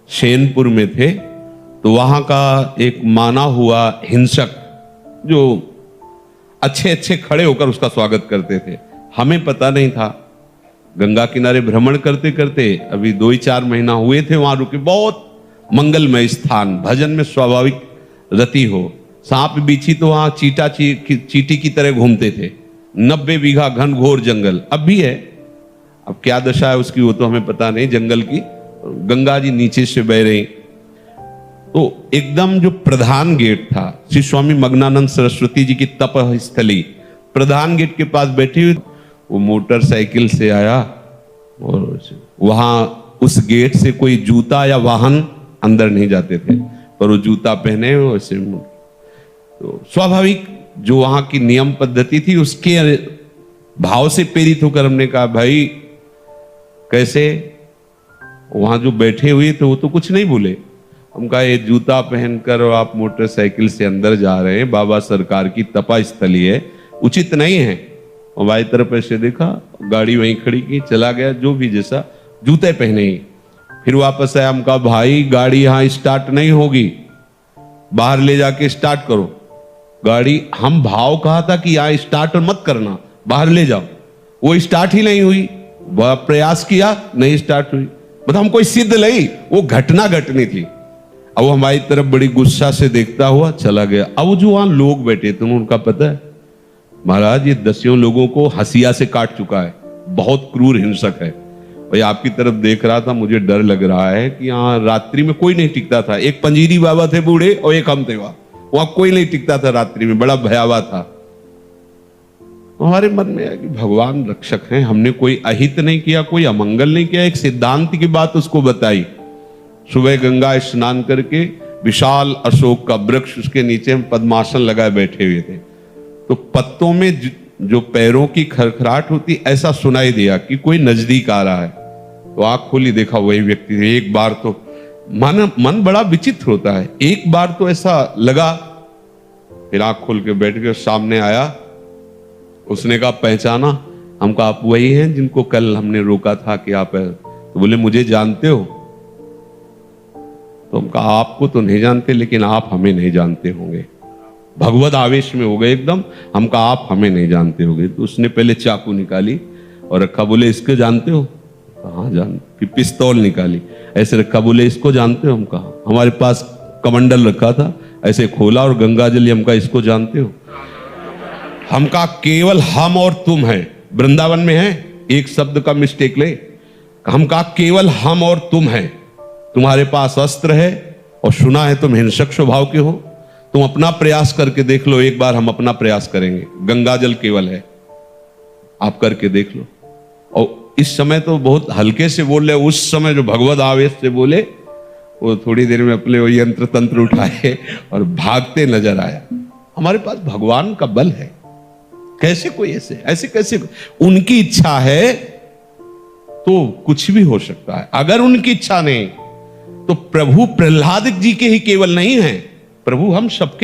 शेनपुर में थे, तो वहां का एक माना हुआ हिंसक जो अच्छे अच्छे खड़े होकर उसका स्वागत करते थे, हमें पता नहीं था। गंगा किनारे भ्रमण करते करते अभी 2-4 महीना हुए थे वहां रुके। बहुत मंगलमय स्थान, भजन में स्वाभाविक रति हो। सांप बिच्छी तो वहां चीटी की तरह घूमते थे। 90 बीघा घनघोर जंगल अब भी है। अब क्या दशा है उसकी वो तो हमें पता नहीं। जंगल की गंगा जी नीचे से बह रही, तो एकदम जो प्रधान गेट था, श्री स्वामी मग्नानंद सरस्वती जी की तप स्थली, प्रधान गेट के पास बैठी हुई वो मोटरसाइकिल से आया और वहां उस गेट से कोई जूता या वाहन अंदर नहीं जाते थे, पर वो जूता पहने वैसे। तो स्वाभाविक जो वहां की नियम पद्धति थी उसके भाव से प्रेरित होकर हमने कहा, भाई कैसे? वहां जो बैठे हुए थे वो तो कुछ नहीं बोले। हम कहा ये जूता पहनकर आप मोटरसाइकिल से अंदर जा रहे हैं, बाबा सरकार की तपा स्थली है, उचित नहीं है। और बाई तरफ ऐसे देखा, गाड़ी वहीं खड़ी की, चला गया जो भी जैसा, जूते पहने ही। फिर वापस आया, हम कहा भाई गाड़ी यहां स्टार्ट नहीं होगी, बाहर ले जाके स्टार्ट करो गाड़ी। हम भाव कहा था कि यहां स्टार्ट मत करना, बाहर ले जाओ। वो स्टार्ट ही नहीं हुई, बड़ा प्रयास किया, नहीं स्टार्ट हुई। मतलब हम कोई सिद्ध नहीं, वो घटना घटनी थी। अब वो हमारी तरफ बड़ी गुस्सा से देखता हुआ चला गया। अब जो वहां लोग बैठे थे उनका पता है, महाराज ये 10 लोगों को हसिया से काट चुका है, बहुत क्रूर हिंसक है। भाई आपकी तरफ देख रहा था, मुझे डर लग रहा है कि यहाँ रात्रि में कोई नहीं टिकता था। एक पंजीरी बाबा थे बूढ़े और एक हम थे, वहां कोई नहीं टिकता था रात्रि में, बड़ा भयावह था। हमारे मन में है कि भगवान रक्षक हैं, हमने कोई अहित नहीं किया, कोई अमंगल नहीं किया, एक सिद्धांत की बात उसको बताई। सुबह गंगा स्नान करके विशाल अशोक का वृक्ष, उसके नीचे हम पद्मासन लगाए बैठे हुए थे, तो पत्तों में जो पैरों की खरखराहट होती ऐसा सुनाई दिया कि कोई नजदीक आ रहा है। तो आंख खोली, देखा वही व्यक्ति थे। एक बार तो मन बड़ा विचित्र होता है, एक बार तो ऐसा लगा, फिर आंख खोल के बैठ गए। सामने आया, उसने कहा पहचाना? हम कहा आप वही हैं जिनको कल हमने रोका था कि आप है। तो बोले मुझे जानते हो? तो हम कहा आपको तो नहीं जानते, लेकिन आप हमें नहीं जानते होंगे। भगवत आवेश में हो गए एकदम। हम कहा आप हमें नहीं जानते होंगे। तो उसने पहले चाकू निकाली और रखा, बोले इसको जानते हो? हाँ जान। फिर पिस्तौल निकाली, ऐसे रखा, बोले इसको जानते हो? हम कहा हमारे पास कमंडल रखा था, ऐसे खोला और गंगा जल, हम कहा इसको जानते हो? हम कहा केवल हम और तुम है, वृंदावन में है, एक शब्द का मिस्टेक ले। हम कहा केवल हम और तुम है, तुम्हारे पास अस्त्र है और सुना है तुम हिंसक स्वभाव के हो, तुम अपना प्रयास करके देख लो। एक बार हम अपना प्रयास करेंगे, गंगा जल केवल है, आप करके देख लो। और इस समय तो बहुत हल्के से बोल रहे, उस समय जो भगवत आवेश से बोले, वो थोड़ी देर में अपने वो यंत्र तंत्र उठाए और भागते नजर आया। हमारे पास भगवान का बल है, कैसे कोई ऐसे कैसे? उनकी इच्छा है तो कुछ भी हो सकता है। अगर उनकी इच्छा नहीं तो प्रभु प्रहलाद जी के ही केवल नहीं है, प्रभु हम सबके